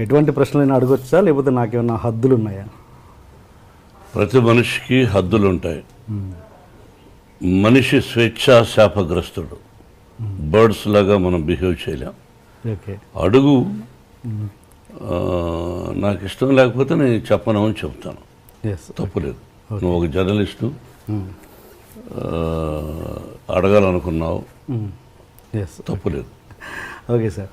ఎటువంటి ప్రశ్నలైనా అడగొచ్చా, లేకపోతే నాకేమన్నా హద్దులు ఉన్నాయా? ప్రతి మనిషికి హద్దులు ఉంటాయి. మనిషి స్వేచ్ఛా శాపగ్రస్తుడు. బర్డ్స్ లాగా మనం బిహేవ్ చేయలేం. ఓకే. అడుగు. నాకు ఇష్టం లేకపోతే నేను చెప్పను అని చెప్తాను, తప్పులేదు. నువ్వు ఒక జర్నలిస్టు, అడగాలనుకున్నావు, తప్పులేదు. Okay sir.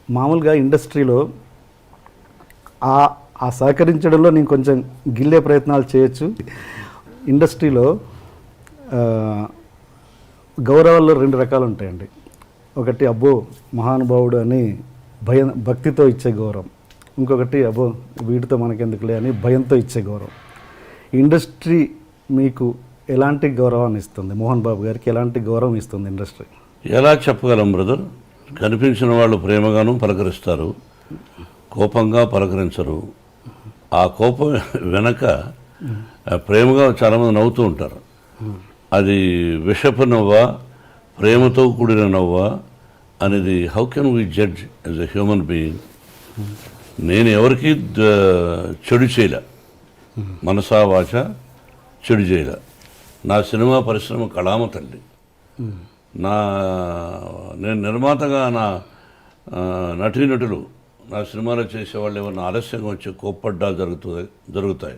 మామూలుగా ఇండస్ట్రీలో ఆ సహకరించడంలో నేను కొంచెం గిల్లే ప్రయత్నాలు చేయొచ్చు. ఇండస్ట్రీలో గౌరవాల్లో 2 రకాలు ఉంటాయండి. ఒకటి అబ్బో మహానుభావుడు అని భక్తితో ఇచ్చే గౌరవం, ఇంకొకటి అబ్బో వీటితో మనకెందుకులే అని భయంతో ఇచ్చే గౌరవం. ఇండస్ట్రీ మీకు ఎలాంటి గౌరవాన్ని ఇస్తుంది? మోహన్ బాబు గారికి ఎలాంటి గౌరవం ఇస్తుంది ఇండస్ట్రీ? ఎలా చెప్పగలం బ్రదర్? కనిపించిన వాళ్ళు ప్రేమగాను పలకరిస్తారు, కోపంగా పలకరించరు. ఆ కోపం వెనక ప్రేమగా చాలామంది నవ్వుతూ ఉంటారు. అది విషపు నవ్వా, ప్రేమతో కూడిన నవ్వా అనేది how can we judge as a human being? నేను ఎవరికి చెడు చేయలే, మనసా వాచ చెడు చేయలే. నా సినిమా పరిశ్రమ కళామ తల్లి. నేను నిర్మాతగా నా నటీనటులు నా సినిమాలో చేసేవాళ్ళు ఏమన్నా ఆలస్యంగా వచ్చి కోప్పడ్డా జరుగుతాయి.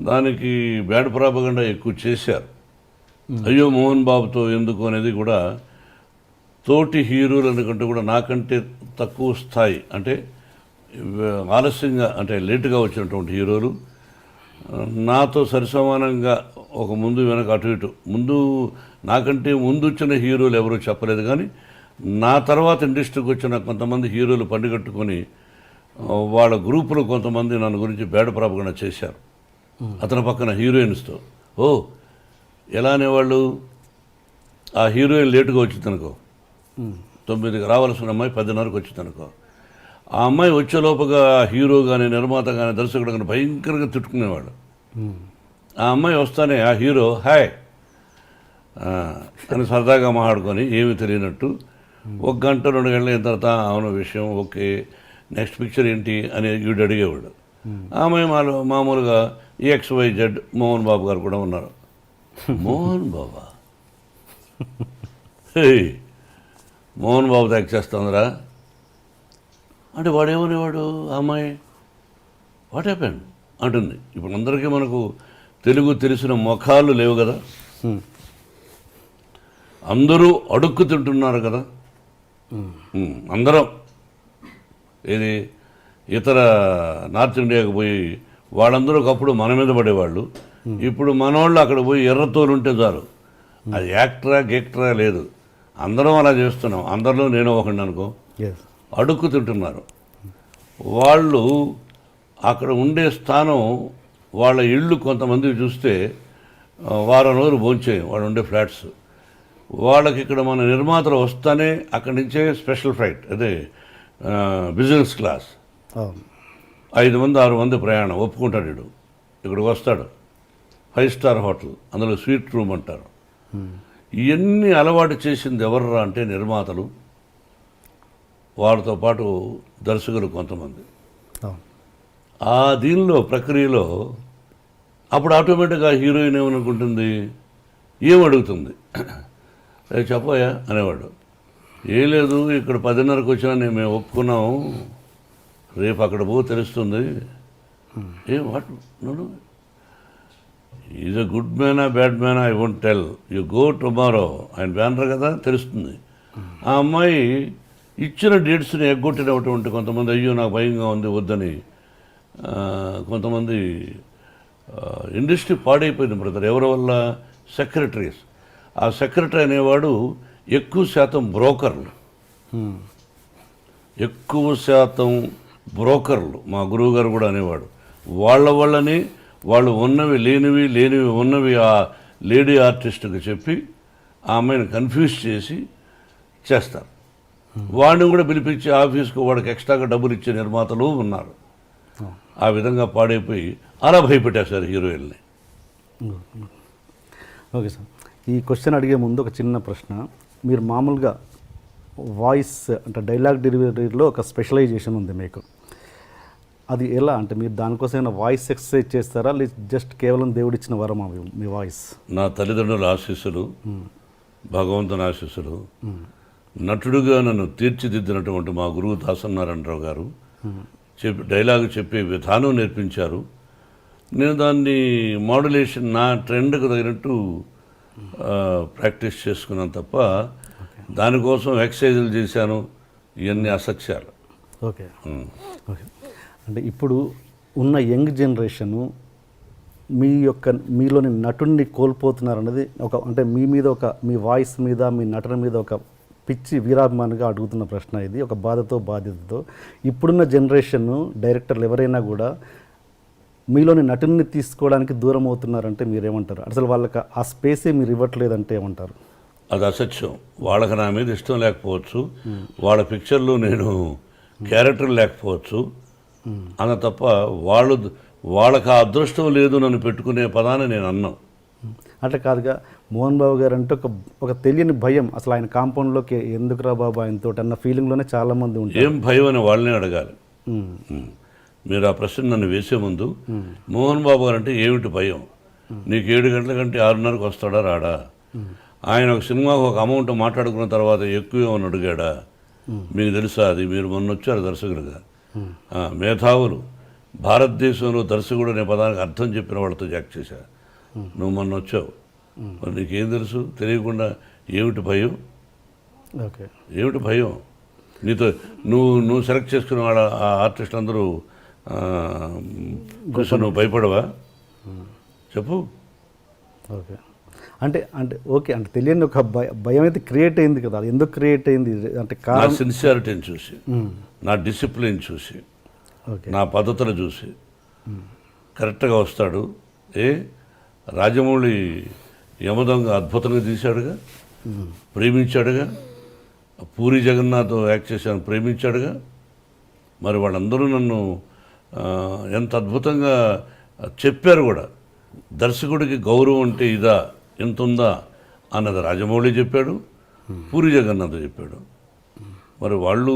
దానికి బ్యాడ్ ప్రాపగండా ఎక్కువ చేశారు. అయ్యో మోహన్ బాబుతో ఎందుకు అనేది కూడా తోటి హీరోలు అనుకుంటే కూడా నాకంటే తక్కువ స్థాయి, అంటే ఆలస్యంగా అంటే లేటుగా వచ్చినటువంటి హీరోలు నాతో సరిసమానంగా ఒక ముందు వెనక అటు ఇటు నాకంటే ముందు వచ్చిన హీరోలు ఎవరూ చెప్పలేదు. కానీ నా తర్వాత ఇండస్ట్రీకి వచ్చిన కొంతమంది హీరోలు పండుగట్టుకొని వాళ్ళ గ్రూపులో కొంతమంది నన్ను గురించి బ్యాడ్ ప్రాపగండా చేశారు. అతని పక్కన హీరోయిన్స్తో ఎలా అనేవాళ్ళు, ఆ హీరోయిన్ లేటుగా వచ్చిందనుకో, 9కి రావాల్సిన అమ్మాయి 10:30కి వచ్చిందనుకో, ఆ అమ్మాయి వచ్చేలోపుగా హీరో కానీ నిర్మాత కానీ దర్శకుడు కానీ భయంకరంగా తిట్టుకునేవాడు. ఆ అమ్మాయి వస్తానే ఆ హీరో హాయ్ అని సరదాగా మాట్లాడుకొని ఏమీ తెలియనట్టు 1 గంట 2 గంటలు అయిన తర్వాత అవును విషయం ఓకే, నెక్స్ట్ పిక్చర్ ఏంటి అని వీడు అడిగేవాడు. ఆ అమ్మాయి మామూలుగా XYZ మోహన్ బాబు గారు కూడా ఉన్నారు. మోహన్ బాబా, మోహన్ బాబు యాక్ట్ చేస్తుందిరా అంటే వాడేమనేవాడు, ఆ అమ్మాయి వాట్ హ్యాపెండ్ అంటుంది. ఇప్పుడు అందరికీ మనకు తెలుగు తెలిసిన ముఖాలు లేవు కదా, అందరూ అడుక్కు తింటున్నారు కదా. అందరం ఇది ఇతర నార్త్ ఇండియాకి పోయి వాళ్ళందరూ ఒకప్పుడు మన మీద పడేవాళ్ళు, ఇప్పుడు మనోళ్ళు అక్కడ పోయి ఎర్రతోలు ఉంటే చాలు, అది యాక్టరా గెక్టరా లేదు, అందరం అలా చేస్తున్నాం. అందరిలో నేను ఒకటి అనుకో, అడుక్కు తింటున్నారు. వాళ్ళు అక్కడ ఉండే స్థానం, వాళ్ళ ఇళ్ళు కొంతమంది చూస్తే వారం రోజులు భోంచేయం వాళ్ళు ఉండే ఫ్లాట్స్. వాళ్ళకి ఇక్కడ మన నిర్మాతలు వస్తానే అక్కడి నుంచే స్పెషల్ ఫ్లైట్, అదే బిజినెస్ క్లాస్, 5 మంది 6 మంది ప్రయాణం ఒప్పుకుంటాడు. వీడు ఇక్కడికి వస్తాడు, 5 స్టార్ హోటల్, అందులో స్వీట్ రూమ్ అంటారు. ఇవన్నీ అలవాటు చేసింది ఎవర్రా అంటే నిర్మాతలు, వారితో పాటు దర్శకులు కొంతమంది. ఆ దీనిలో ప్రక్రియలో అప్పుడు ఆటోమేటిక్గా హీరోయిన్ ఏమనుకుంటుంది, ఏమడుగుతుంది, చెప్పోయా అనేవాడు. ఏం లేదు ఇక్కడ 10:30కి వచ్చినా మేము ఒప్పుకున్నాము, రేపు అక్కడ తెలుస్తుంది. What no is a good మ్యానా బ్యాడ్ మ్యానా I won't tell, you go tomorrow ఆయన బ్యానర్ కదా తెలుస్తుంది. ఆ అమ్మాయి ఇచ్చిన డేట్స్ని ఎగ్గొట్టినటువంటి కొంతమంది అయ్యో నాకు భయంగా ఉంది వద్దని, కొంతమంది ఇండస్ట్రీ పాడైపోయింది బ్రదర్. ఎవరి వల్ల? సెక్రటరీస్. ఆ సెక్రటరీ అనేవాడు ఎక్కువ శాతం బ్రోకర్లు, మా గురువు గారు కూడా అనేవాడు. వాళ్ళ వల్లనే వాళ్ళు ఉన్నవి లేనివి ఉన్నవి ఆ లేడీ ఆర్టిస్ట్కి చెప్పి ఆ అమ్మాయిని కన్ఫ్యూజ్ చేసి చేస్తారు. వాడిని కూడా పిలిపించి ఆఫీస్కు వాడికి ఎక్స్ట్రాగా డబ్బులు ఇచ్చే నిర్మాతలు ఉన్నారు. ఆ విధంగా పాడైపోయి అలా భయపెట్టేశారు హీరోయిన్ని. ఓకే సార్, ఈ క్వశ్చన్ అడిగే ముందు ఒక చిన్న ప్రశ్న. మీరు మామూలుగా వాయిస్ అంటే డైలాగ్ డెలివరీలో ఒక స్పెషలైజేషన్ ఉంది మీకు. అది ఎలా అంటే మీరు దానికోసం ఏమైనా వాయిస్ ఎక్సర్సైజ్ చేస్తారా, లేదు జస్ట్ కేవలం దేవుడిచ్చిన వరం అవి మీ వాయిస్? నా తల్లిదండ్రుల ఆశీస్సులు, భగవంతుని ఆశీస్సులు, నటుడుగా నన్ను తీర్చిదిద్దినటువంటి మా గురువు దాసనారాయణరావు గారు డైలాగ్ చెప్పే విధానం నేర్పించారు. నేను దాన్ని మాడ్యులేషన్ నా ట్రెండ్కి తగినట్టు ప్రాక్టీస్ చేసుకున్నాను తప్ప దానికోసం ఎక్సర్సైజులు చేశాను, ఇవన్నీ అసత్యాలు. Okay okay. అంటే ఇప్పుడు ఉన్న యంగ్ జనరేషను మీలోని నటుడిని కోల్పోతున్నారన్నది అంటే మీ మీద మీ వాయిస్ మీద, మీ నటన మీద ఒక పిచ్చి వీరాభిమానిగా అడుగుతున్న ప్రశ్న ఇది, ఒక బాధ్యతతో. ఇప్పుడున్న జనరేషన్ డైరెక్టర్లు ఎవరైనా కూడా మీలోని నటుడిని తీసుకోవడానికి దూరం అవుతున్నారంటే మీరేమంటారు? అసలు వాళ్ళకి ఆ స్పేసే మీరు ఇవ్వట్లేదంటే ఏమంటారు? అది అసత్యం. వాళ్ళకి నా మీద ఇష్టం లేకపోవచ్చు, వాళ్ళ పిక్చర్లో నేను క్యారెక్టర్ లేకపోవచ్చు అన్న తప్ప వాళ్ళకి ఆ అదృష్టం లేదు నన్ను పెట్టుకునే పదాన్ని నేను అన్నాను. అట్లా కాదుగా, మోహన్ బాబు గారు అంటే ఒక తెలియని భయం, అసలు ఆయన కాంపౌండ్లోకి ఎందుకురా బాబు ఆయనతో అన్న ఫీలింగ్లోనే చాలామంది ఉంటారు. ఏం భయం అని వాళ్ళనే అడగాలి. మీరు ఆ ప్రశ్న నన్ను వేసే ముందు మోహన్ బాబు గారు అంటే ఏమిటి భయం, నీకు 7 గంటల కంటే 6:30కి వస్తాడా రాడా, ఆయన ఒక సినిమాకు ఒక అమౌంట్ మాట్లాడుకున్న తర్వాత ఎక్కువ ఏమని అడిగాడా, మీకు తెలుసా? అది మీరు మొన్న వచ్చారు దర్శకులుగా. మేధావులు భారతదేశంలో దర్శకుడు అనే పదానికి అర్థం చెప్పిన వాళ్ళతో యాక్ట్ చేశా. నువ్వు మొన్న వచ్చావు, మరి నీకేం తెలుసు? తెలియకుండా ఏమిటి భయం? ఓకే, ఏమిటి భయం? నీతో నువ్వు సెలెక్ట్ చేసుకున్న వాళ్ళ ఆర్టిస్టులు అందరూ కోసం నువ్వు భయపడవా? చెప్పు. ఓకే, అంటే ఓకే, అంటే తెలియని ఒక భయం అయితే క్రియేట్ అయింది కదా, అది ఎందుకు క్రియేట్ అయింది? అంటే నా సిన్సియారిటీని చూసి, నా డిసిప్లిన్ చూసి, నా పద్ధతులు చూసి కరెక్ట్గా వస్తాడు. రాజమౌళి యమదొంగ అద్భుతంగా తీశాడుగా, ప్రేమించాడుగా. పూరి జగన్నాథ్ యాక్ట్ చేశాను, ప్రేమించాడుగా. మరి వాళ్ళందరూ నన్ను ఎంత అద్భుతంగా చెప్పారు కూడా. దర్శకుడికి గౌరవం అంటే ఇదా, ఎంత ఉందా అన్నది రాజమౌళి చెప్పాడు, పూరి జగన్నాథ్ చెప్పాడు. మరి వాళ్ళు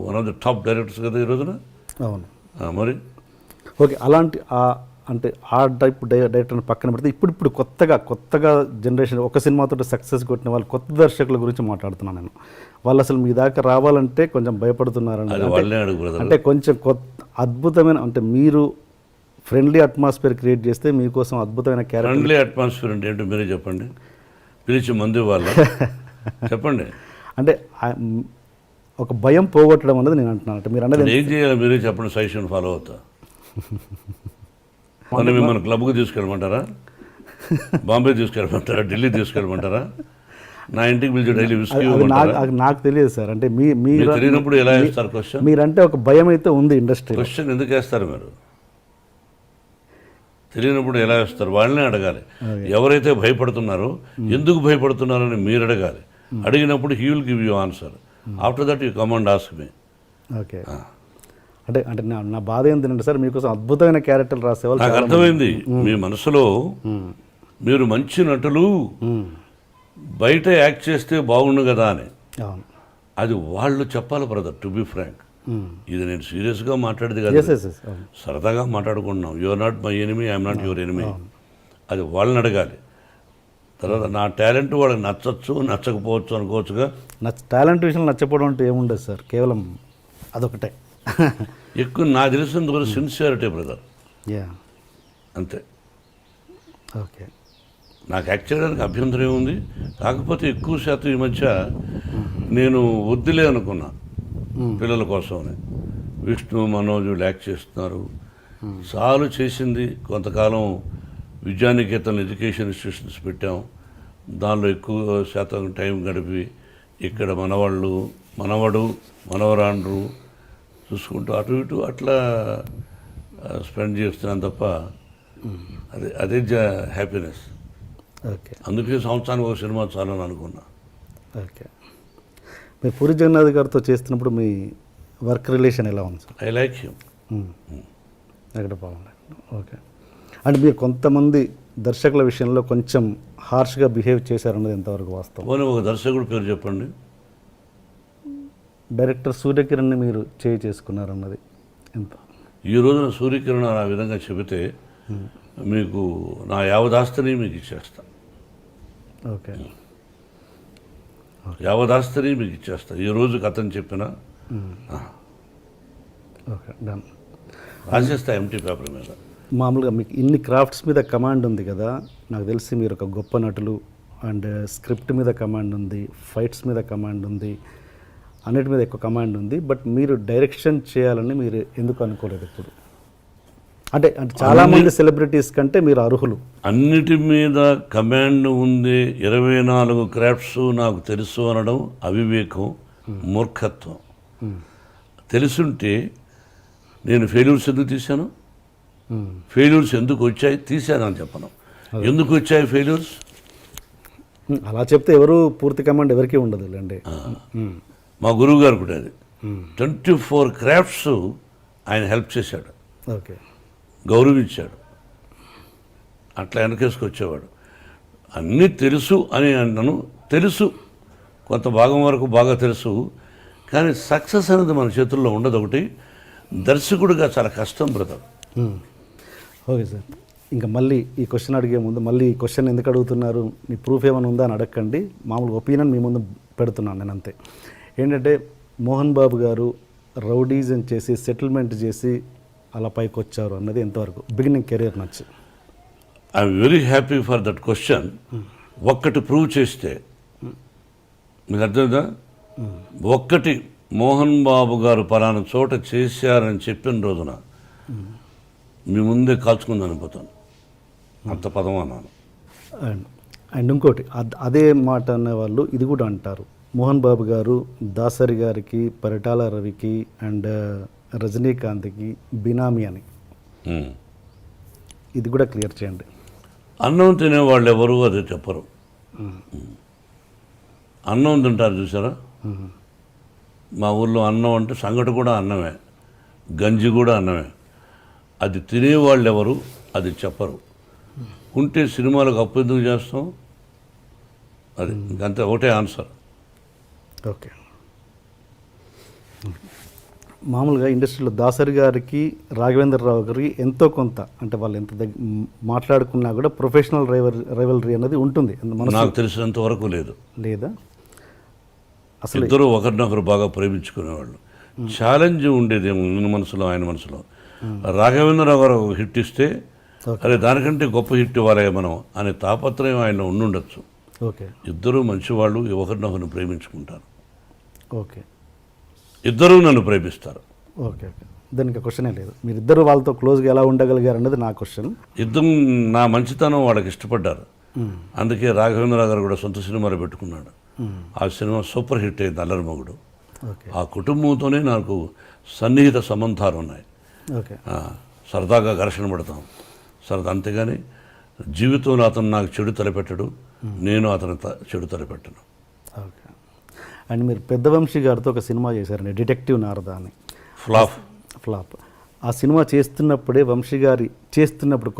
one of the top directors కదా ఈ రోజున. అవును, మరి ఓకే. అలాంటి అంటే ఆ టైప్ డైరెక్టర్ని పక్కన పెడితే ఇప్పుడు కొత్తగా జనరేషన్ ఒక సినిమాతో సక్సెస్ కొట్టిన వాళ్ళు కొత్త దర్శకుల గురించి మాట్లాడుతున్నాను నేను. వాళ్ళు అసలు మీ దాకా రావాలంటే కొంచెం భయపడుతున్నారని, అంటే కొంచెం అద్భుతమైన, అంటే మీరు ఫ్రెండ్లీ అట్మాస్ఫియర్ క్రియేట్ చేస్తే మీకోసం అద్భుతమైన క్యారెక్టర్. ఫ్రెండ్లీ అట్మాస్ఫియర్ అంటే ఏంటో మీరే చెప్పండి, పిలిచి మందు వాళ్ళు చెప్పండి. అంటే ఒక భయం పోగొట్టడం అనేది నేను అంటున్నాను. అంటే మీరు అనేది ఏం చేయాలి మీరే చెప్పండి, సజెషన్ ఫాలో అవుతా. మన మిమ్మల్ని క్లబ్కి తీసుకెళ్ళమంటారా, బాంబే తీసుకెళ్ళమంటారా, ఢిల్లీ తీసుకెళ్ళమంటారా, నా ఇంటికి పిలిచి డైలీ విస్కీ నాకు తెలియదు సార్. అంటే మీరు తెలియనప్పుడు ఎలా వేస్తారు క్వశ్చన్? మీరంటే ఒక భయం అయితే ఉంది ఇండస్ట్రీ. క్వశ్చన్ ఎందుకు వేస్తారు మీరు? తెలియనప్పుడు ఎలా వేస్తారు? వాళ్ళనే అడగాలి. ఎవరైతే భయపడుతున్నారో ఎందుకు భయపడుతున్నారని మీరు అడగాలి. అడిగినప్పుడు he will give you answer. After that you come and ask me. Okay, అంటే నా బాధ ఏంటంటే సార్, మీకోసం అద్భుతమైన క్యారెక్టర్లు రాసేవాళ్ళు. నాకు అర్థమైంది మీ మనసులో. మీరు మంచి నటులు, బయట యాక్ట్ చేస్తే బాగుండు కదా అని. అది వాళ్ళు చెప్పాలి బ్రదర్, టు బి ఫ్రాంక్. ఇది నేను సీరియస్గా మాట్లాడేది కదా, సరదాగా మాట్లాడుకుంటున్నాం. You are not my enemy, I'm not your enemy. అది వాళ్ళని అడగాలి. తర్వాత నా టాలెంట్ వాళ్ళకి నచ్చచ్చు, నచ్చకపోవచ్చు అనుకోవచ్చుగా. టాలెంట్ విషయంలో నచ్చకపోవడం అంటే ఏముండదు సార్, కేవలం అదొకటే. ఎక్కువ నాకు తెలిసినంత కూడా సిన్సియారిటీ బ్రదర్, అంతే. ఓకే, నాకు యాక్ట్ చేయడానికి అభ్యంతరం ఏముంది? కాకపోతే ఎక్కువ శాతం ఈ మధ్య నేను వద్దులే అనుకున్నా పిల్లల కోసమని. విష్ణు, మనోజ్ వీళ్ళు యాక్ట్ చేస్తున్నారు, చాలు చేసింది. కొంతకాలం విద్యానికేతన్ ఎడ్యుకేషన్ ఇన్స్టిట్యూషన్స్ పెట్టాం, దానిలో ఎక్కువ శాతం టైం గడిపి ఇక్కడ మనవడు మనవరాండ్రు చూసుకుంటూ అటు ఇటు అట్లా స్పెండ్ చేస్తున్నాను తప్ప అదే హ్యాపీనెస్. ఓకే, అందుకే సంవత్సరానికి ఒక సినిమా చాలని అనుకున్నా. ఓకే, మీరు పూరి జగన్నాథ్ గారితో చేస్తున్నప్పుడు మీ వర్క్ రిలేషన్ ఎలా ఉంది సార్? I like him. ఎక్కడ బాగుంది. ఓకే, అంటే మీరు కొంతమంది దర్శకుల విషయంలో కొంచెం హార్ష్గా బిహేవ్ చేశారన్నది ఎంతవరకు వాస్తవం? పోనీ ఒక దర్శకుడు పేరు చెప్పండి. డైరెక్టర్ సూర్యకిరణ్ని మీరు చేసుకున్నారన్నది ఎంత? ఈ రోజున సూర్యకిరణ్ ఆ విధంగా చెబితే మీకు నా యావదాస్తిని మీకు ఇచ్చేస్తా, ఓకే యావదాస్తిని మీకు ఇచ్చేస్తా ఈ రోజుకి అతను చెప్పిన ఓకే డన్. రాసేస్తా ఎంటీ పేపర్ మీద. మామూలుగా మీకు ఇన్ని క్రాఫ్ట్స్ మీద కమాండ్ ఉంది కదా, నాకు తెలిసి మీరు ఒక గొప్ప నటులు, అండ్ స్క్రిప్ట్ మీద కమాండ్ ఉంది, ఫైట్స్ మీద కమాండ్ ఉంది, అన్నిటి మీద ఎక్కువ కమాండ్ ఉంది. బట్ మీరు డైరెక్షన్ చేయాలని మీరు ఎందుకు అనుకోలేదు ఇప్పుడు? అంటే చాలామంది సెలబ్రిటీస్ కంటే మీరు అర్హులు. అన్నిటి మీద కమాండ్ ఉంది, 24 క్రాఫ్ట్స్ నాకు తెలుసు అనడం అవివేకం, మూర్ఖత్వం. తెలుసుంటే నేను ఫెయిల్యూర్స్ ఎందుకు తీశాను, ఫెయిల్యూర్స్ ఎందుకు వచ్చాయి తీశానని చెప్పను. ఎందుకు వచ్చాయి ఫెయిల్యూర్స్ అలా చెప్తే ఎవరు పూర్తి కమాండ్ ఎవరికి ఉండదు అండి. మా గురువు గారు కూడా అది 24 క్రాఫ్ట్స్ ఆయన హెల్ప్ చేశాడు, ఓకే గౌరవించాడు, అట్లా వెనకేసుకొచ్చేవాడు. అన్నీ తెలుసు అని అన్నాను, తెలుసు కొంత భాగం వరకు బాగా తెలుసు, కానీ సక్సెస్ అనేది మన చేతుల్లో ఉండదు. ఒకటి దర్శకుడిగా చాలా కష్టం బ్రదర్. ఓకే సార్, ఇంకా మళ్ళీ ఈ క్వశ్చన్ అడిగే ముందు మళ్ళీ ఈ క్వశ్చన్ ఎందుకు అడుగుతున్నారు, మీ ప్రూఫ్ ఏమైనా ఉందా అని అడగండి. మామూలుగా ఒపీనియన్ మీ ముందు పెడుతున్నాను నేను అంతే. ఏంటంటే మోహన్ బాబు గారు రౌడీజం చేసి సెటిల్మెంట్ చేసి అలా పైకి వచ్చారు అన్నది ఎంతవరకు బిగినింగ్ కెరీర్ నచ్చి? I'm very happy for that question. ఒక్కటి ప్రూవ్ చేస్తే మీకు అర్థమైందా, ఒక్కటి మోహన్ బాబు గారు పలానా చోట చేశారని చెప్పిన రోజున మీ ముందే కాల్చుకుందని అనిపోతాను, అంత పదం అన్నాను. అండ్ ఇంకోటి అదే మాట అనేవాళ్ళు ఇది కూడా అంటారు, మోహన్ బాబు గారు దాసరి గారికి, పరిటాల రవికి అండ్ రజనీకాంత్కి బినామీ అని. ఇది కూడా క్లియర్ చేయండి. అన్నం తినేవాళ్ళు ఎవరు అది చెప్పరు. అన్నం తింటారు చూసారా, మా ఊళ్ళో అన్నం అంటే సంగటి కూడా అన్నమే, గంజి కూడా అన్నమే. అది తినేవాళ్ళు ఎవరు అది చెప్పరు. ఉంటే సినిమాలకు అప్పు ఎందుకు చేస్తాం, అది ఇంకంతే, ఒకటే ఆన్సర్. ఓకే, మామూలుగా ఇండస్ట్రీలో దాసరి గారికి, రాఘవేంద్రరావు గారికి ఎంతో కొంత అంటే వాళ్ళు ఎంత మాట్లాడుకున్నా కూడా ప్రొఫెషనల్ రైవలరీ అనేది ఉంటుంది. నాకు తెలిసినంత వరకు లేదు, లేదా అసలు ఇద్దరు ఒకరినొకరు బాగా ప్రేమించుకునేవాళ్ళు. ఛాలెంజ్ ఉండేదేమో నేను మనసులో ఆయన మనసులో. రాఘవేంద్రరావు గారు ఒక హిట్ ఇస్తే అరే దానికంటే గొప్ప హిట్ ఇవ్వాలి మనం అనే తాపత్రయం ఆయన ఉండుండొచ్చు. ఓకే, ఇద్దరు మంచివాళ్ళు, ఒకరినొకరిని ప్రేమించుకుంటారు, ఓకే, ఇద్దరూ నన్ను ప్రేమిస్తారు. ఓకే ఓకే, దానికి క్వశ్చనే లేదు. మీరిద్దరు వాళ్ళతో క్లోజ్గా ఎలా ఉండగలిగారు అన్నది నా క్వశ్చన్. ఇద్దరు నా మంచితనం వాళ్ళకి ఇష్టపడ్డారు, అందుకే రాఘవేంద్రరావు గారు కూడా సొంత సినిమాలు పెట్టుకున్నాడు. ఆ సినిమా సూపర్ హిట్ అయింది, అల్లరి మొగుడు. ఆ కుటుంబంతోనే నాకు సన్నిహిత సంబంధాలు ఉన్నాయి. ఓకే, సరదాగా ఘర్షణ పడతాం సరదా, అంతేగాని జీవితంలో అతను నాకు చెడు తలపెట్టడు, నేను అతను చెడు తలపెట్టను. ఓకే, అండ్ మీరు పెద్ద వంశీ గారితో ఒక సినిమా చేశారండి, డిటెక్టివ్ నారద అని. ఫ్లాప్. ఆ సినిమా చేస్తున్నప్పుడే వంశీ గారి చేస్తున్నప్పుడు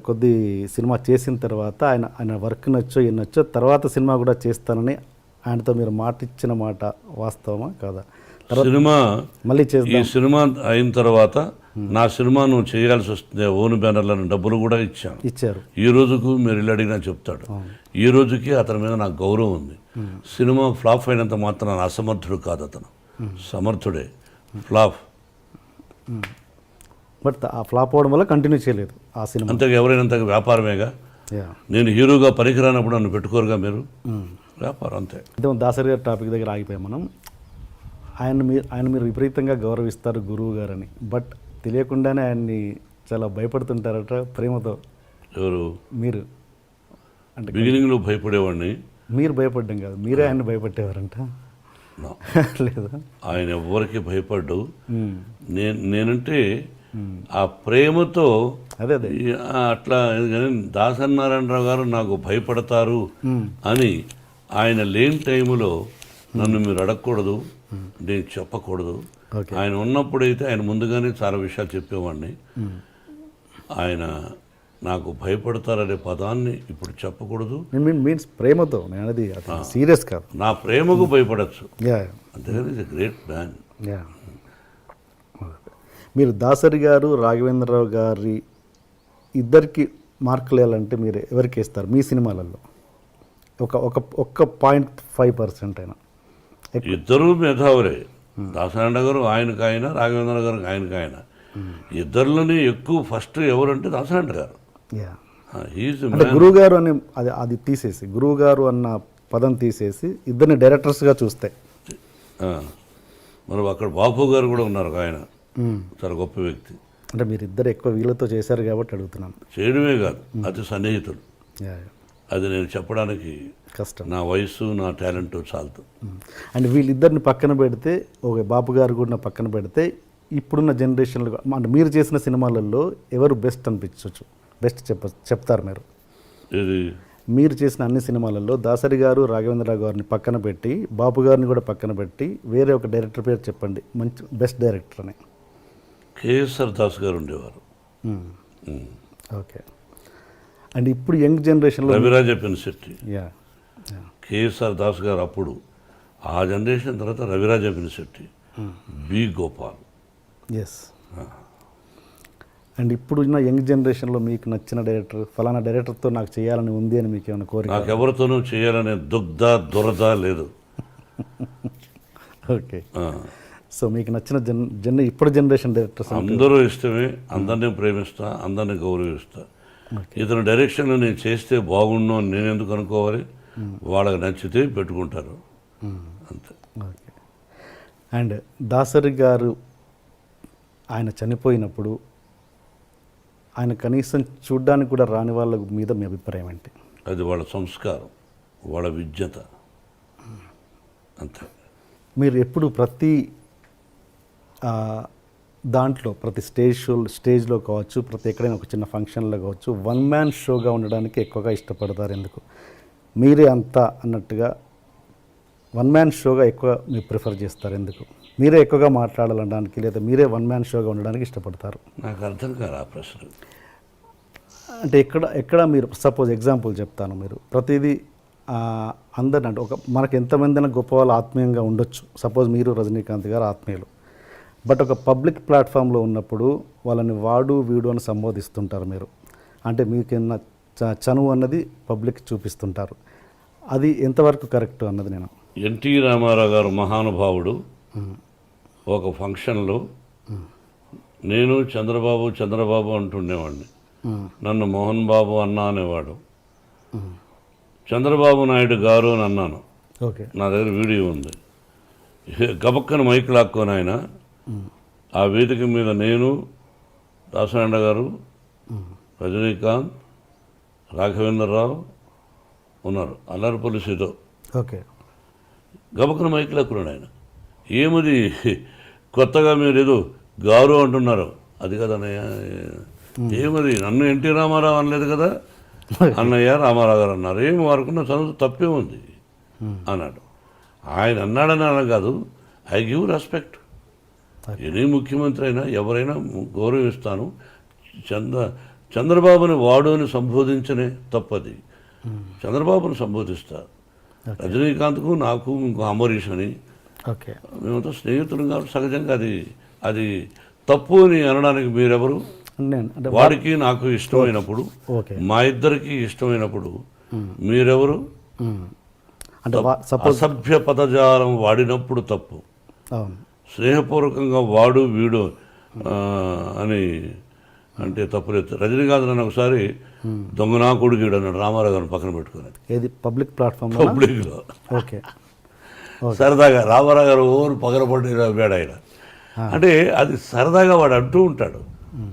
కొద్ది సినిమా చేసిన తర్వాత ఆయన వర్క్ నచ్చో నచ్చో తర్వాత సినిమా కూడా చేస్తానని ఆయనతో మీరు మాట ఇచ్చిన మాట వాస్తవమా కాదా? సినిమా మళ్ళీ చేద్దాం, ఈ సినిమా అయిన తర్వాత నా సినిమా నువ్వు చేయాల్సి వస్తుంది, ఓన్ బ్యానర్లను డబ్బులు కూడా ఇచ్చారు. ఈ రోజుకు మీరు ఇల్లు అడిగినా చెప్తాడు. ఈ రోజుకి అతని మీద నాకు గౌరవం ఉంది. సినిమా ఫ్లాప్ అయినంత మాత్రం అసమర్థుడు కాదు అతను, సమర్థుడే. ఫ్లాప్ బట్ ఆ ఫ్లాప్ అవడం వల్ల కంటిన్యూ చేయలేదు ఆ సినిమా. అంతగా ఎవరైనంత వ్యాపారమేగా. నేను హీరోగా పనికిరానప్పుడు నన్ను పెట్టుకోరుగా మీరు, వ్యాపారం అంతే. దాసరి గారి టాపిక్ దగ్గర ఆగిపోయాం మనం. ఆయన మీరు విపరీతంగా గౌరవిస్తారు గురువు గారని, బట్ తెలియకుండానే ఆయన్ని చాలా భయపడుతుంటారట ప్రేమతో. ఎవరు? మీరు. అంటే బిగినింగ్లో భయపడేవాడిని. మీరు భయపడ్డం కాదు, మీరే ఆయన భయపట్టేవారంట. లేదా? ఆయన ఎవరికి భయపడ్డు. నేనంటే ఆ ప్రేమతో అదే అట్లా. దాసనారాయణరావు గారు నాకు భయపడతారు అని ఆయన లేని టైంలో నన్ను మీరు అడగకూడదు, నేను చెప్పకూడదు. ఆయన ఉన్నప్పుడైతే ఆయన ముందుగానే చాలా విషయాలు చెప్పేవాడిని. ఆయన నాకు భయపడతారనే పదాన్ని ఇప్పుడు చెప్పకూడదు. మీన్స్ ప్రేమతో నేను అనేది సీరియస్ కాదు. నా ప్రేమకు భయపడచ్చు, యా అంతేగాని ఇది గ్రేట్ మ్యాన్. యా మీరు దాసరి గారు రాఘవేంద్రరావు గారి ఇద్దరికి మార్కులు వేయాలంటే మీరు ఎవరికి ఇస్తారు మీ సినిమాలలో? ఒక్క 0.5% అయినా. ఇద్దరు మేధావులే. దాసనారాయణ గారు ఆయనకు ఆయన, రాఘవేంద్ర గారు ఆయనకు ఆయన. ఇద్దరిలోనే ఎక్కువ ఫస్ట్ ఎవరంటే దాసనారాయణ గారు. యా హీజ్ అంటే గురువు గారు అని అది తీసేసి, గురువు గారు అన్న పదం తీసేసి ఇద్దరిని డైరెక్టర్స్గా చూస్తే మరి అక్కడ బాపు గారు కూడా ఉన్నారు, ఆయన చాలా గొప్ప వ్యక్తి. అంటే మీరు ఇద్దరు ఎక్కువ వీళ్ళతో చేశారు కాబట్టి అడుగుతున్నాను. చేయడమే కాదు, అతి సన్నిహితులు. యా అది నేను చెప్పడానికి కష్టం. నా వయసు నా టాలెంట్ చాలదు. అండ్ వీళ్ళిద్దరిని పక్కన పెడితే, ఓకే బాపు గారు కూడా పక్కన పెడితే, ఇప్పుడున్న జనరేషన్లో అంటే మీరు చేసిన సినిమాలలో ఎవరు బెస్ట్ అనిపించవచ్చు? బెస్ట్ చెప్తారు మీరు. ఇది మీరు చేసిన అన్ని సినిమాలలో దాసరి గారు రాఘవేంద్రరావు గారిని పక్కన పెట్టి, బాపు గారిని కూడా పక్కన పెట్టి, వేరే ఒక డైరెక్టర్ పేరు చెప్పండి, మంచి బెస్ట్ డైరెక్టర్ అని. కేఎస్ఆర్ దాస్ గారు ఉండేవారు. ఓకే. అండ్ ఇప్పుడు యంగ్ జనరేషన్లో రవిరాజ పినిశెట్టి, యా కేఎస్ఆర్ దాస్ గారు అప్పుడు, ఆ జనరేషన్ తర్వాత Raviraja Pinisetty, B Gopal. Yes. And ఇప్పుడు ఉన్న యంగ్ జనరేషన్లో మీకు నచ్చిన డైరెక్టర్, ఫలానా డైరెక్టర్తో నాకు చేయాలని ఉంది అని మీకు ఏమైనా కోరిక? నాకు ఎవరితోనూ చేయాలనే దురద లేదు. ఓకే. సో మీకు నచ్చిన ఇప్పుడు జనరేషన్ డైరెక్టర్స్ అందరూ ఇష్టమే, అందరినీ ప్రేమిస్తా, అందరినీ గౌరవిస్తా. ఇతని డైరెక్షన్లో నేను చేస్తే బాగుండు అని నేను ఎందుకు అనుకోవాలి? వాళ్ళకి నచ్చితే పెట్టుకుంటారు, అంతే. ఓకే. అండ్ దాసరి గారు ఆయన చనిపోయినప్పుడు ఆయన కనీసం చూడ్డానికి కూడా రాని వాళ్ళ మీద మీ అభిప్రాయం ఏంటి? అది వాళ్ళ సంస్కారం, వాళ్ళ విజ్ఞత, అంతే. మీరు ఎప్పుడు ప్రతి దాంట్లో ప్రతి స్టేజ్లో కావచ్చు, ప్రతి ఎక్కడైనా ఒక చిన్న ఫంక్షన్లో కావచ్చు, వన్ మ్యాన్ షోగా ఉండడానికి ఎక్కువగా ఇష్టపడతారు? ఎందుకు? మీరే అంతా అన్నట్టుగా వన్ మ్యాన్ షోగా ఎక్కువ మీరు ప్రిఫర్ చేస్తారు? ఎందుకు? మీరే ఎక్కువగా మాట్లాడాలనడానికి, లేదా మీరే వన్ మ్యాన్ షోగా ఉండడానికి ఇష్టపడతారు? నాకు అర్థం కాదు ఆ ప్రశ్న. అంటే ఎక్కడ మీరు సపోజ్ ఎగ్జాంపుల్ చెప్తాను. మీరు ప్రతిదీ అందరిని అంటే మనకు ఎంతమంది గొప్ప వాళ్ళు ఆత్మీయంగా ఉండొచ్చు. సపోజ్ మీరు రజనీకాంత్ గారు ఆత్మీయులు, బట్ ఒక పబ్లిక్ ప్లాట్ఫామ్లో ఉన్నప్పుడు వాళ్ళని వాడు వీడు అని సంబోధిస్తుంటారు మీరు. అంటే మీకేమన్నా చనువు అన్నది పబ్లిక్ చూపిస్తుంటారు. అది ఎంతవరకు కరెక్ట్ అన్నది నేను. ఎన్టీ రామారావు గారు మహానుభావుడు. ఒక ఫంక్షన్లో నేను చంద్రబాబు అంటుండేవాడిని. నన్ను మోహన్ బాబు అన్నా అనేవాడు. చంద్రబాబు నాయుడు గారు అని అన్నాను. ఓకే. నా దగ్గర వీడియో ఉంది. గబక్కన మైక్ లాక్కొని ఆయన ఆ వేదిక మీద నేను, దాసనారాయణ గారు, రజనీకాంత్, రాఘవేంద్రరావు ఉన్నారు, అల్లరిపల్లి సీతో. ఓకే. గబక్కన మైక్ లాక్కున్నాడు ఆయన. ఏమది కొత్తగా మీరు ఏదో గారు అంటున్నారు? అది కదా అన్నయ్య, ఏమది నన్ను ఎన్టీ రామారావు అనలేదు కదా, అన్నయ్య రామారావు గారు అన్నారు. ఏమి వారుకున్న చదువు తప్పే ఉంది అన్నాడు. ఆయన అన్నాడని అన కాదు, ఐ గివ్ రెస్పెక్ట్. ఎనీ ముఖ్యమంత్రి అయినా ఎవరైనా గౌరవిస్తాను. చంద్రబాబుని వాడు అని సంబోధించనే తప్పది, చంద్రబాబుని సంబోధిస్తా. రజనీకాంత్కు నాకు ఇంకో అంబరీష్ అని, ఓకే, మేమంతా స్నేహితులు కాబట్టి సహజంగా అది తప్పు అని అనడానికి మీరెవరు? వాడికి నాకు ఇష్టమైనప్పుడు, మా ఇద్దరికి ఇష్టమైనప్పుడు మీరెవరు? అంటే అసభ్య పదజాలం వాడినప్పుడు తప్పు. స్నేహపూర్వకంగా వాడు వీడు అని అంటే తప్పులేదు. రజనీకాంత్ నన్ను ఒకసారి దొంగనా కొడుకుడు అన్నాడు రామారావు గారిని పక్కన పెట్టుకుని. ఏది పబ్లిక్ ప్లాట్ఫామ్? పబ్లిక్లో. ఓకే. సరదాగా రామారావు గారు ఓరు పగలపడి వేడ ఆయన అంటే అది సరదాగా వాడు అంటూ ఉంటాడు.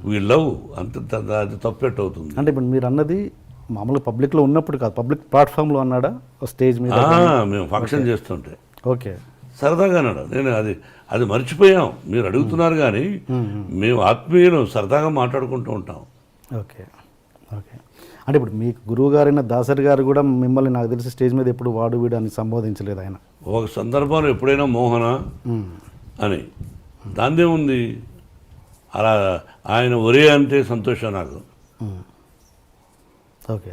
వీ లవ్ అంత, అది తప్పెట్టు అవుతుంది. అంటే ఇప్పుడు మీరు అన్నది మామూలుగా పబ్లిక్లో ఉన్నప్పుడు కాదు, పబ్లిక్ ప్లాట్ఫామ్లో అన్నాడా స్టేజ్ మీద? మేము ఫంక్షన్ చేస్తుంటే ఓకే సరదాగా అన్నాడు. నేను అది మర్చిపోయాం, మీరు అడుగుతున్నారు కానీ మేము ఆత్మీయులు సరదాగా మాట్లాడుకుంటూ ఉంటాం. ఓకే. ఓకే. అంటే ఇప్పుడు మీకు గురువు గారైన దాసరి గారు కూడా మిమ్మల్ని నాకు తెలిసి స్టేజ్ మీద ఎప్పుడు వాడు వీడు అని సంబోధించలేదు ఆయన. ఒక సందర్భంలో ఎప్పుడైనా మోహన అని, దాన్నే ఉంది. అలా ఆయన ఒరే అంటే సంతోషం నాకు. ఓకే.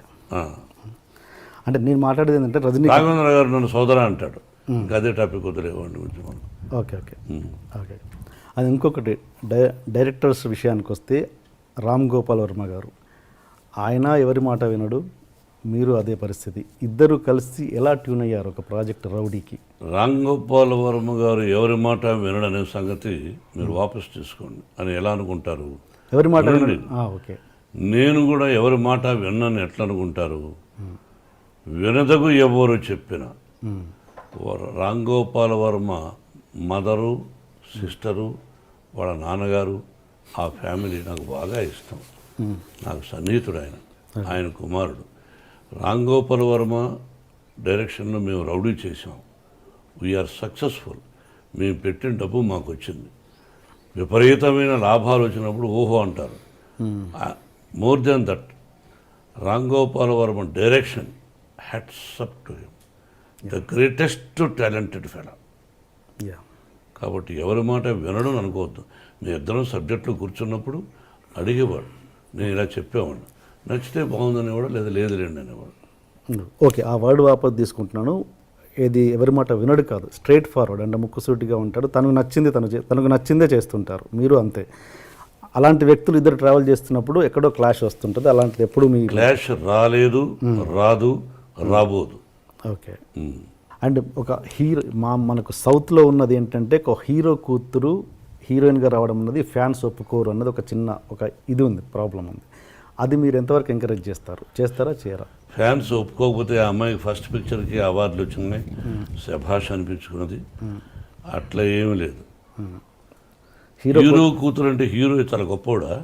అంటే నేను మాట్లాడేది ఏంటంటే రజనీ రాఘవేంద్ర గారు నన్ను సోదరా అంటాడు. ఇంకా అదే టాపిక్ వదిలేవాడిని గురించి మనం. Okay okay okay. అది ఇంకొకటి డైరెక్టర్స్ విషయానికి వస్తే రామ్ గోపాల్ వర్మ గారు, ఆయన ఎవరి మాట వినడు, మీరు అదే పరిస్థితి. ఇద్దరు కలిసి ఎలా ట్యూన్ అయ్యారు ఒక ప్రాజెక్ట్ రౌడీకి? రామ్ గోపాల్ వర్మ గారు ఎవరి మాట వినడనే సంగతి మీరు వాపస్ తీసుకోండి అని ఎలా అనుకుంటారు? ఎవరి మాట వినండి. ఓకే. నేను కూడా ఎవరి మాట విన్నాను ఎట్లా అనుకుంటారు? వినదగు ఎవరు చెప్పిన రామ్ గోపాల్ వర్మ మదరు, సిస్టరు, వాళ్ళ నాన్నగారు, ఆ ఫ్యామిలీ నాకు బాగా ఇష్టం. నాకు సన్నిహితుడు ఆయన కుమారుడు. రామ్ గోపాల్ వర్మ డైరెక్షన్లో మేము రౌడీ చేసాం. We're successful. మేము పెట్టిన డబ్బు మాకు వచ్చింది. విపరీతమైన లాభాలు వచ్చినప్పుడు ఓహో అంటారు. More than that, Ram Gopal Varma direction, hats up to him, the greatest talented fellow. కాబట్టి ఎవరి మాట వినడం అనుకోవద్దు. మీ ఇద్దరం సబ్జెక్టులో కూర్చున్నప్పుడు అడిగేవాడు, నేను ఇలా చెప్పేవాడు, నచ్చితే బాగుందనేవాడు, లేదా లేదులేండి అనేవాడు. ఓకే, ఆ వర్డ్ వాపస్ తీసుకుంటున్నాను. ఏది ఎవరి మాట వినడు కాదు, స్ట్రైట్ ఫార్వర్డ్ అంటే ముక్కుసూటిగా ఉంటాడు. తనకు నచ్చింది తనకు నచ్చిందే చేస్తుంటారు. మీరు అంతే. అలాంటి వ్యక్తులు ఇద్దరు ట్రావెల్ చేస్తున్నప్పుడు ఎక్కడో క్లాష్ వస్తుంటుంది. అలాంటిది ఎప్పుడు మీ క్లాష్ రాలేదు, రాదు, రాబోదు. ఓకే. అండ్ ఒక హీరో మనకు సౌత్లో ఉన్నది ఏంటంటే, ఒక హీరో కూతురు హీరోయిన్గా రావడం అన్నది ఫ్యాన్స్ ఒప్పుకోరు అన్నది ఒక చిన్న ఇది ఉంది, ప్రాబ్లం ఉంది. అది మీరు ఎంతవరకు ఎంకరేజ్ చేస్తారా చేయరా? ఫ్యాన్స్ ఒప్పుకోకపోతే ఆ అమ్మాయికి ఫస్ట్ పిక్చర్కి అవార్డులు వచ్చినాయి, శభాష్ అనిపించుకున్నది. అట్లా ఏమీ లేదు. హీరో కూతురు అంటే హీరో చాలా గొప్పవాడా?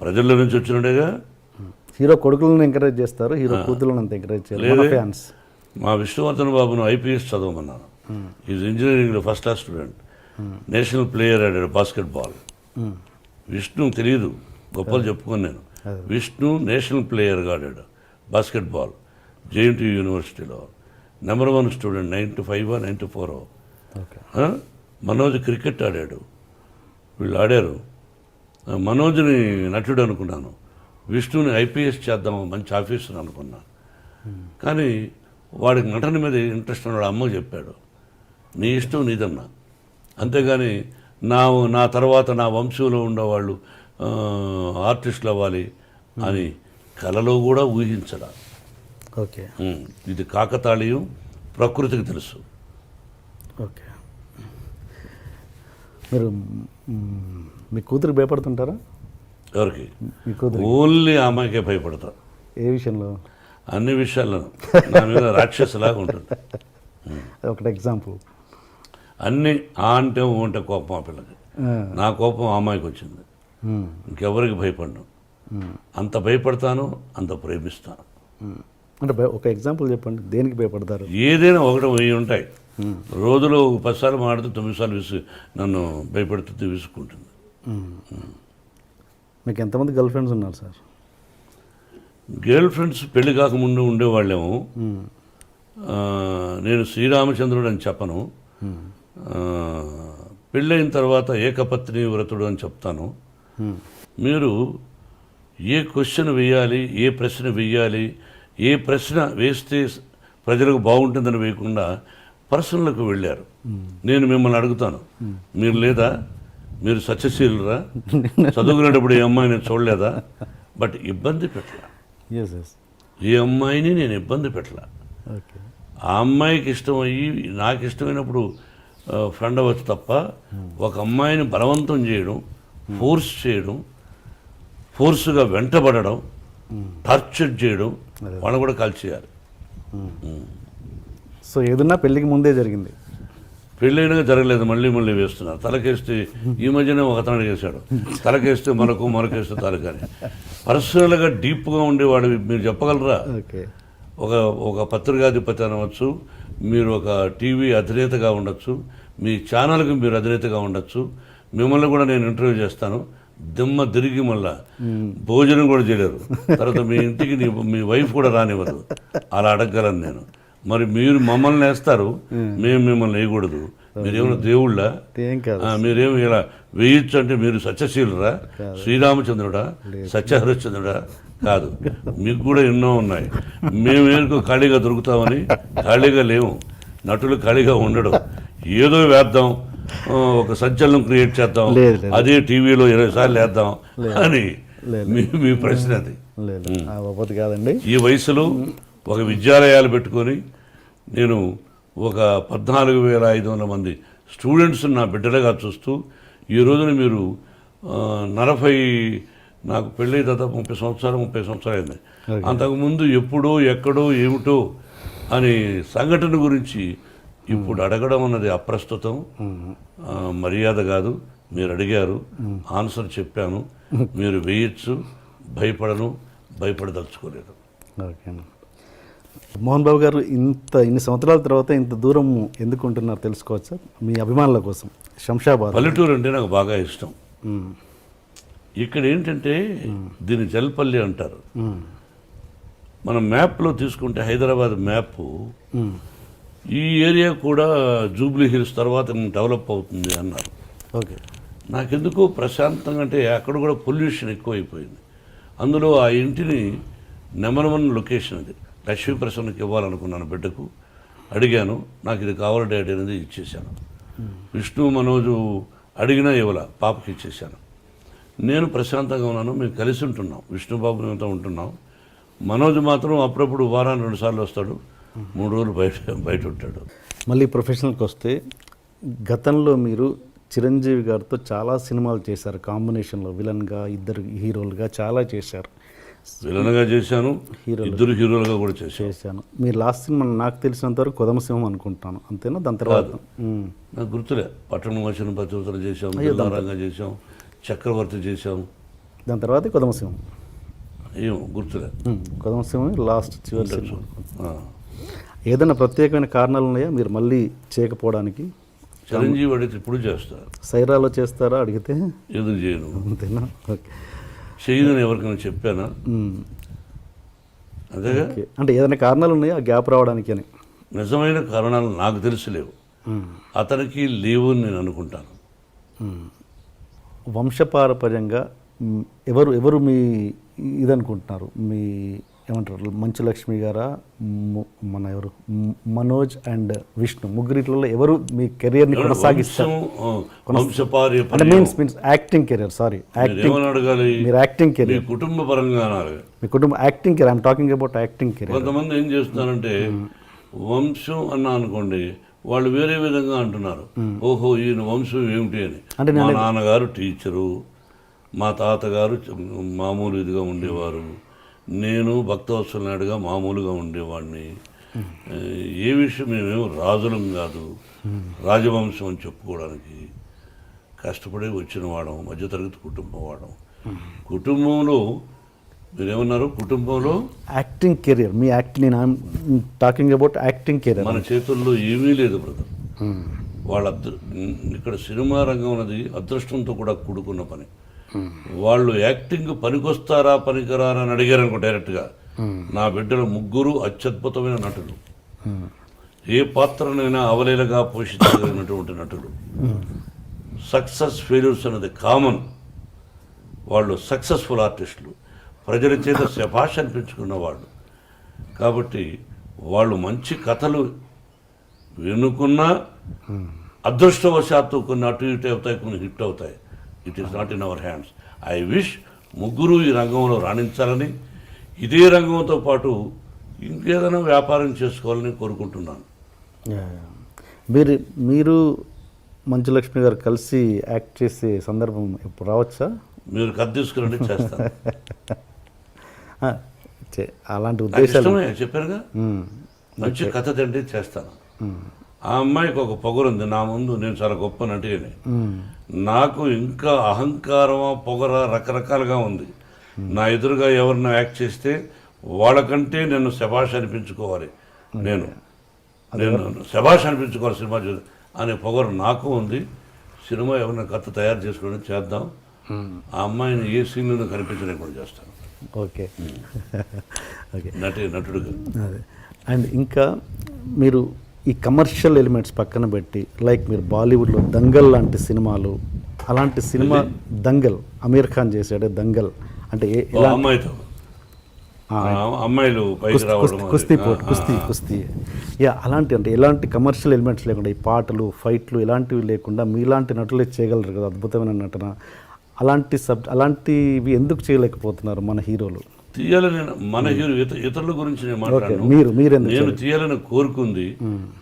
ప్రజల నుంచి వచ్చినట్టుగా. హీరో కొడుకులను ఎంకరేజ్ చేస్తారు, హీరో కూతురులను అంత ఎంకరేజ్ చేయలేదు ఫ్యాన్స్. మా విష్ణువర్ధన్ బాబును ఐపీఎస్ చదవమన్నాను. ఈజ్ ఇంజనీరింగ్లో first class student, national player ఆడాడు బాస్కెట్బాల్. విష్ణు తెలియదు, గొప్పలు చెప్పుకొని నేను. విష్ణు నేషనల్ ప్లేయర్గా ఆడాడు బాస్కెట్బాల్, జేఎన్టీ యూనివర్సిటీలో. Number 1 student, 95 94. మనోజ్ క్రికెట్ ఆడాడు. వీళ్ళు ఆడారు. మనోజ్ని నటుడు అనుకున్నాను, విష్ణుని ఐపీఎస్ చేద్దాం, మంచి ఆఫీసర్ అనుకున్నాను. కానీ వాడికి నటన మీద ఇంట్రెస్ట్ ఉన్నాడు. అమ్మ చెప్పాడు, నీ ఇష్టం నీదన్నా, అంతేగాని నా తర్వాత నా వంశంలో ఉండేవాళ్ళు ఆర్టిస్టులు అవ్వాలి అని కలలో కూడా ఊహించడా. ఓకే. ఇది కాకతాళీయం, ప్రకృతికి తెలుసు. ఓకే. మీరు మీ కూతురికి భయపడుతుంటారా? ఎవరికి? మీ కూతురు. ఓన్లీ ఆ అమ్మాయికే భయపడతా. ఏ విషయంలో? అన్ని విషయాల్లోనూ నా మీద రాక్షసులాగా ఉంటుంది. ఒకటి ఎగ్జాంపుల్. అన్నీ ఆ అంటే ఓ అంటే కోపం ఆ పిల్లకి. నా కోపం ఆ అమ్మాయికి వచ్చింది. ఇంకెవరికి భయపడ్ను. అంత భయపడతాను, అంత ప్రేమిస్తాను. అంటే ఒక ఎగ్జాంపుల్ చెప్పండి, దేనికి భయపడతారు? ఏదైనా 1 10 ఉంటాయి. రోజులో 10 సార్లు మాడితే 9 సార్లు నన్ను భయపడుతుంది, విసుక్కుంటుంది. మీకు ఎంతమంది గర్ల్ ఫ్రెండ్స్ ఉన్నారు సార్? గర్ల్ ఫ్రెండ్స్ పెళ్లి కాకముందు ఉండేవాళ్ళేమో. నేను శ్రీరామచంద్రుడు అని చెప్పను. పెళ్ళైన తర్వాత ఏకపత్ని వ్రతుడు అని చెప్తాను. మీరు ఏ క్వశ్చన్ వేయాలి, ఏ ప్రశ్న వేయాలి, ఏ ప్రశ్న వేస్తే ప్రజలకు బాగుంటుందని వేయకుండా పర్సనల్కు వెళ్ళారు. నేను మిమ్మల్ని అడుగుతాను, మీరు లేదా? మీరు సత్యశీలురా? చదువుకునేటప్పుడు ఏ అమ్మాయి నేను చూడలేదా? బట్ ఇబ్బంది పెట్టలా. ఏ అమ్మాయిని నేను ఇబ్బంది పెట్టలా. ఆ అమ్మాయికి ఇష్టమయ్యి నాకు ఇష్టమైనప్పుడు ఫ్రెండ్ అవ్వచ్చు తప్ప ఒక అమ్మాయిని బలవంతం చేయడం, ఫోర్స్ చేయడం, ఫోర్స్గా వెంటబడడం, టార్చర్ చేయడం, వాళ్ళని కూడా కాల్చేయాలి. సో ఏదన్నా పెళ్ళికి ముందే జరిగింది? పెళ్ళైనా జరగలేదు, మళ్ళీ వేస్తున్నారు. తలకేస్తే ఈ మధ్యనే ఒక అతను అడిగేశాడు, తలకేస్తే మరకేస్తే తలకని. పర్సనల్గా డీప్గా ఉండేవాడు మీరు చెప్పగలరా? ఒక పత్రికాధిపతి అనవచ్చు, మీరు ఒక టీవీ అధినేతగా ఉండొచ్చు, మీ ఛానల్కి మీరు అధినేతగా ఉండొచ్చు, మిమ్మల్ని కూడా నేను ఇంటర్వ్యూ చేస్తాను. దిమ్మ తిరిగి మళ్ళా భోజనం కూడా చేయలేరు. తర్వాత మీ ఇంటికి మీ వైఫ్ కూడా రానివ్వదు. అలా అడగగలను నేను. మరి మీరు మమ్మల్ని వేస్తారు, మేము మిమ్మల్ని వేయకూడదు. మీరేమైనా దేవుళ్ళ? ఏం కాదు. మీరేమి ఇలా వేయచ్చు అంటే మీరు సత్యశీలురా, శ్రీరామచంద్రుడా, సత్యహరిశ్చంద్రుడా? కాదు, మీకు కూడా ఎన్నో ఉన్నాయి. మేమేందుకు ఖాళీగా దొరుకుతామని ఖాళీగా లేవు. నటులు ఖాళీగా ఉండడు. ఏదో వేద్దాం, ఒక సంచలనం క్రియేట్ చేద్దాం, అదే టీవీలో 20 సార్లు వేద్దాం అని మీ ప్రశ్న అది. లేదు కాదండి. ఈ వయసులో ఒక విద్యాలయాలు పెట్టుకొని నేను ఒక 14,500 మంది స్టూడెంట్స్ నా బిడ్డలుగా చూస్తూ ఈ రోజున మీరు 40 నాకు పెళ్ళి దాదాపు 30 సంవత్సరాలు అయింది. అంతకుముందు ఎప్పుడో ఎక్కడో ఏమిటో అని సంఘటన గురించి ఇప్పుడు అడగడం అన్నది అప్రస్తుతం, మర్యాద కాదు. మీరు అడిగారు, ఆన్సర్ చెప్పాను. మీరు వేయచ్చు, భయపడదలుచుకోలేదు. ఓకే. మోహన్ బాబు గారు ఇన్ని సంవత్సరాల తర్వాత ఇంత దూరం ఎందుకు ఉంటున్నారు తెలుసుకోవచ్చా? మీ అభిమానుల కోసం. శంషాబాద్ పల్లెటూరు అంటే నాకు బాగా ఇష్టం. ఇక్కడ ఏంటంటే దీన్ని జల్పల్లి అంటారు. మనం మ్యాప్లో తీసుకుంటే హైదరాబాద్ మ్యాప్, ఈ ఏరియా కూడా జూబ్లీ హిల్స్ తర్వాత డెవలప్ అవుతుంది అన్నారు. ఓకే. నాకెందుకో ప్రశాంతంగా, అంటే అక్కడ కూడా పొల్యూషన్ ఎక్కువైపోయింది. అందులో ఆ ఇంటిని నెంబర్ 1 లొకేషన్ అది. లక్ష్మీప్రసన్నకి ఇవ్వాలనుకున్నాను, బిడ్డకు అడిగాను. నాకు ఇది కావాలి డాడీ అనేది ఇచ్చేశాను. విష్ణు మనోజు అడిగినా ఇవ్వాల, పాపకి ఇచ్చేశాను. నేను ప్రశాంతంగా ఉన్నాను. మేము కలిసి ఉంటున్నాం, విష్ణుబాబుతో ఉంటున్నాం. మనోజ్ మాత్రం అప్పుడప్పుడు వారానికి 2 సార్లు వస్తాడు, 3 రోజులు బయట ఉంటాడు. మళ్ళీ ప్రొఫెషనల్కి వస్తే, గతంలో మీరు చిరంజీవి గారితో చాలా సినిమాలు చేశారు కాంబినేషన్లో, విలన్గా, 2 హీరోలుగా చాలా చేశారు. విలన్గా చేశాను, 2 హీరోలుగా కూడా చేశాను. మీరు లాస్ట్ సినిమా నాకు తెలిసినంత వరకు కొదమసింహం అనుకుంటాను, అంతేనా? దాని తర్వాత నాకు గుర్తులే. పట్టణం వచ్చిన పతివతలు చేసాం, దిల్లారంగా చేసాం, చక్రవర్తి చేసాం. దాని తర్వాత కొదమసింహం ఏమో గుర్తులే. కొదమసింహం లాస్ట్ చివరి సినిమా. ఏదైనా ప్రత్యేకమైన కారణాలు ఉన్నాయా మీరు మళ్ళీ చేయకపోవడానికి? చిరంజీవి అడిగితే ఇప్పుడు చేస్తారు. సైరాలో చేస్తారా అడిగితే? ఎందుకు చేయను? అంతేనా? ఓకే. చేయదని ఎవరికైనా చెప్పానా? అదేగా. అంటే ఏదైనా కారణాలు ఉన్నాయా గ్యాప్ రావడానికి అని? నిజమైన కారణాలు నాకు తెలిసిలేవు, అతనికి లేవు అని నేను అనుకుంటాను. వంశపారపర్యంగా ఎవరు మీ ఇదనుకుంటున్నారు? మీ ఏమంటారు, మంచు లక్ష్మి గారా, మన ఎవరు, మనోజ్ అండ్ విష్ణు, ముగ్గురిట్లో ఎవరు మీ కెరియర్ని కొనసాగిస్తారు? అంటే మీన్స్ యాక్టింగ్ కెరియర్. సారీ, అడగాలి. మీరు యాక్టింగ్ కెరియర్, కుటుంబ పరంగా మీ కుటుంబ acting career. I'm talking about acting career. కొంతమంది ఏం చేస్తున్నారంటే వంశం అన్నా అనుకోండి, వాళ్ళు వేరే విధంగా అంటున్నారు. ఓహో, ఈయన వంశం ఏమిటి అని. అంటే మా నాన్నగారు టీచరు, మా తాతగారు మామూలు ఇదిగా ఉండేవారు, నేను భక్తవత్సల నాయుడుగా మామూలుగా ఉండేవాడిని. ఏ విషయం మేమేమో రాజులం కాదు, రాజవంశం అని చెప్పుకోవడానికి కష్టపడి వచ్చిన వాడం, మధ్యతరగతి కుటుంబం వాడం. కుటుంబంలో మీరేమన్నారు? కుటుంబంలో యాక్టింగ్ కెరియర్, మీ యాక్టింగ్, నేను టాకింగ్ అబౌట్ యాక్టింగ్ కెరియర్. మన చేతుల్లో ఏమీ లేదు బ్రదర్. వాళ్ళ ఇక్కడ సినిమా రంగం అనేది అదృష్టంతో కూడా కూడుకున్న పని. వాళ్ళు యాక్టింగ్ పనికొస్తారా పనికిరారా అని అడిగారు అనుకో డైరెక్ట్గా. నా బిడ్డలు 3 అత్యద్భుతమైన నటులు, ఏ పాత్రనైనా అవలీలగా పోషించగలిగినటువంటి నటులు. సక్సెస్ ఫెయిల్యూర్స్ అనేది కామన్. వాళ్ళు సక్సెస్ఫుల్ ఆర్టిస్టులు, ప్రజల చేత శభాష్ అనిపించుకున్న వాళ్ళు. కాబట్టి వాళ్ళు మంచి కథలు వినుకున్నా అదృష్టవశాత్తు కొన్ని అటు ఇటు అవుతాయి, కొన్ని హిట్ అవుతాయి. It is not in our hands. I wish 3 ఈ రంగంలో రాణించాలని, ఇదే రంగంతో పాటు ఇంకేదైనా వ్యాపారం చేసుకోవాలని కోరుకుంటున్నాను. మీరు మంచు లక్ష్మి గారు కలిసి యాక్ట్ చేసే సందర్భం ఇప్పుడు రావచ్చా? మీరు కథ తీసుకురండి, చేస్తాను. అలాంటి ఉద్దేశాలు చెప్పారుగా, మంచి కథ తండ్రి చేస్తాను. ఆ అమ్మాయికి ఒక పొగరుంది నా ముందు, నేను చాలా గొప్ప నటిని. నాకు ఇంకా అహంకారమా పొగర రకరకాలుగా ఉంది. నా ఎదురుగా ఎవరినో యాక్ట్ చేస్తే వాళ్ళకంటే నేను శభాష్ అనిపించుకోవాలి, నేను శభాష్ అనిపించుకోవాలి సినిమా చూసి అనే పొగరు నాకు ఉంది. సినిమా ఎవరైనా కథ తయారు చేసుకోవడం చేద్దాం. ఆ అమ్మాయిని ఏ సీన్లో కనిపించడం కూడా చేస్తాను. ఓకే. ఓకే. నటుడుగా. అండ్ ఇంకా మీరు ఈ కమర్షియల్ ఎలిమెంట్స్ పక్కన పెట్టి లైక్ మీరు బాలీవుడ్లో దంగల్ లాంటి సినిమాలు, అలాంటి సినిమా దంగల్ అమీర్ ఖాన్ చేశాడే దంగల్ అంటే అమ్మాయితో అమ్మాయిలు పైకి రావడం, కుస్తీ యా అలాంటి అంటే ఎలాంటి కమర్షియల్ ఎలిమెంట్స్ లేకుండా ఈ పాటలు ఫైట్లు ఇలాంటివి లేకుండా మీలాంటి నటులే చేయగలరు కదా అద్భుతమైన నటన. అలాంటివి ఎందుకు చేయలేకపోతున్నారు మన హీరోలు? తీయాలని మన హీరో ఇతరుల గురించి నేను మాట్లాడను. నేను తీయాలని కోరుకుంది.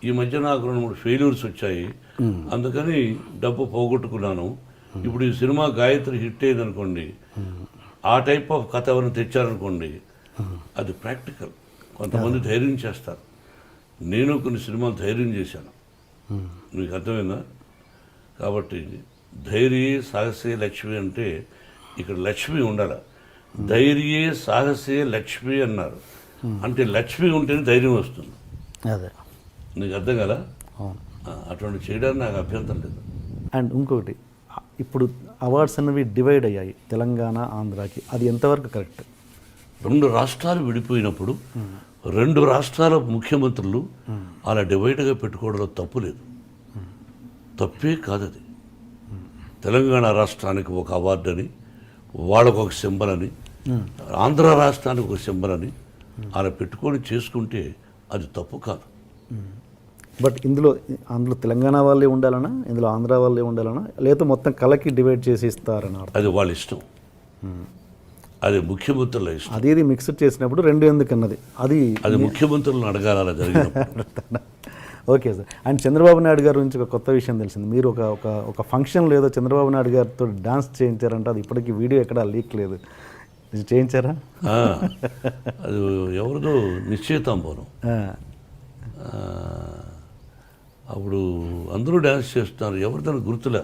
ఈ మధ్య నాకు 2-3 ఫెయిల్యూర్స్ వచ్చాయి, అందుకని డబ్బు పోగొట్టుకున్నాను. ఇప్పుడు ఈ సినిమా గాయత్రి హిట్ అయింది అనుకోండి, ఆ టైప్ ఆఫ్ కథ ఎవరిని తెచ్చారనుకోండి, అది ప్రాక్టికల్. కొంతమంది ధైర్యం చేస్తారు, నేను కొన్ని సినిమాలు ధైర్యం చేశాను, మీకు అర్థమైందా? కాబట్టి ధైర్యే సాహసే లక్ష్మి అంటే ఇక్కడ లక్ష్మి ఉండాలి. ధైర్యే సాహసే లక్ష్మి అన్నారు అంటే లక్ష్మి ఉంటేనే ధైర్యం వస్తుంది. అదే నీకు అర్థం కదా? అటువంటి చేయడానికి నాకు అభ్యంతరం లేదు. అండ్ ఇంకొకటి, ఇప్పుడు అవార్డ్స్ అనేవి డివైడ్ అయ్యాయి తెలంగాణ ఆంధ్రాకి, అది ఎంతవరకు కరెక్ట్? 2 రాష్ట్రాలు విడిపోయినప్పుడు 2 రాష్ట్రాల ముఖ్యమంత్రులు అలా డివైడ్గా పెట్టుకోవడంలో తప్పు లేదు, తప్పే కాదు అది. తెలంగాణ రాష్ట్రానికి ఒక అవార్డు అని, వాళ్ళకు ఒక సింబల్ అని, ఆంధ్ర రాష్ట్రానికి ఒక సింబల్ అని అలా పెట్టుకొని చేసుకుంటే అది తప్పు కాదు. బట్ ఇందులో తెలంగాణ వాళ్ళే ఉండాలనా, ఇందులో ఆంధ్ర వాళ్ళే ఉండాలనా, లేదా మొత్తం కలకి డివైడ్ చేసి ఇస్తారని? అది వాళ్ళ ఇష్టం, అది ముఖ్యమంత్రుల ఇష్టం. అది మిక్స్డ్ చేసినప్పుడు 2 ఎందుకన్నది అది ముఖ్యమంత్రులను అడగాలి అలా జరిగినప్పుడు. Okay sir. And Chandrababu Naidu గారి గురించి ఒక కొత్త విషయం తెలిసింది. మీరు ఒక ఫంక్షన్లో ఏదో చంద్రబాబు నాయుడు గారితో డాన్స్ చేయించారంటే, అది ఇప్పటికీ వీడియో ఎక్కడా లీక్ లేదు, చేయించారా? అది ఎవరిదో నిశ్చయితాంబోనం, అప్పుడు అందరూ డ్యాన్స్ చేస్తున్నారు, ఎవరిదాన్ని గుర్తులే.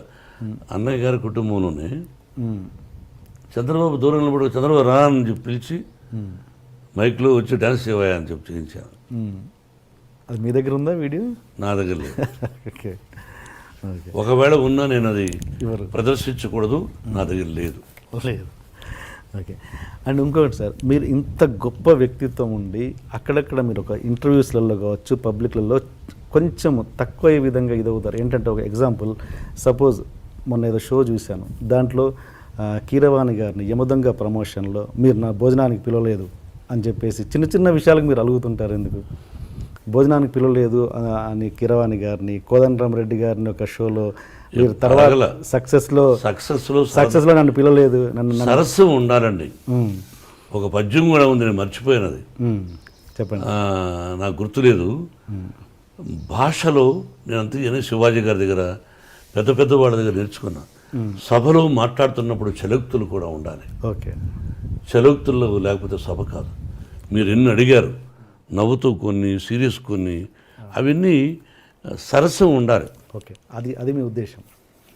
అన్నయ్య గారి కుటుంబంలోనే చంద్రబాబు దూరం నిలబడి చంద్రబాబు రా అని చెప్పి పిలిచి మైక్లో వచ్చి డ్యాన్స్ చేయవా అని చెప్పి చేయించాను. అది మీ దగ్గర ఉందా వీడియో? నా దగ్గర లేదు. ఓకే, ఒకవేళ ఉన్నా నేను అది ప్రదర్శించకూడదు, నా దగ్గర లేదు. ఓకే. అండ్ ఇంకొకటి సార్, మీరు ఇంత గొప్ప వ్యక్తిత్వం ఉండి అక్కడక్కడ మీరు ఒక ఇంటర్వ్యూస్లలో కావచ్చు, పబ్లిక్లలో కొంచెం తక్కువ విధంగా ఇదవుతారు. ఏంటంటే ఒక ఎగ్జాంపుల్, సపోజ్ మొన్న ఏదో షో చూశాను, దాంట్లో కీరవాణి గారిని యమదొంగ ప్రమోషన్లో మీరు నా భోజనానికి పిలవలేదు అని చెప్పేసి చిన్న చిన్న విషయాలకు మీరు అలుగుతుంటారు. ఎందుకు భోజనానికి పిలవలేదు అని కీరవాణి గారిని, కోదండరామరెడ్డి గారిని ఒక షోలో మీరు తర్వాత సక్సెస్లో నన్ను పిలవలేదు, సరస్సు ఉండాలండి. ఒక పద్యం కూడా ఉంది, నేను మర్చిపోయినది, చెప్పండి, నాకు గుర్తులేదు. భాషలో నేను అంతే శివాజీ గారి దగ్గర పెద్ద వాళ్ళ దగ్గర నేర్చుకున్నా. సభలో మాట్లాడుతున్నప్పుడు చలోక్తులు కూడా ఉండాలి. ఓకే, చలోక్తుల్లో లేకపోతే సభ కాదు. మీరు ఎన్ని అడిగారు, నవ్వుతూ కొన్ని, సీరియస్ కొన్ని, అవన్నీ సరస్సు ఉండాలి. ఓకే, అది మీ ఉద్దేశం.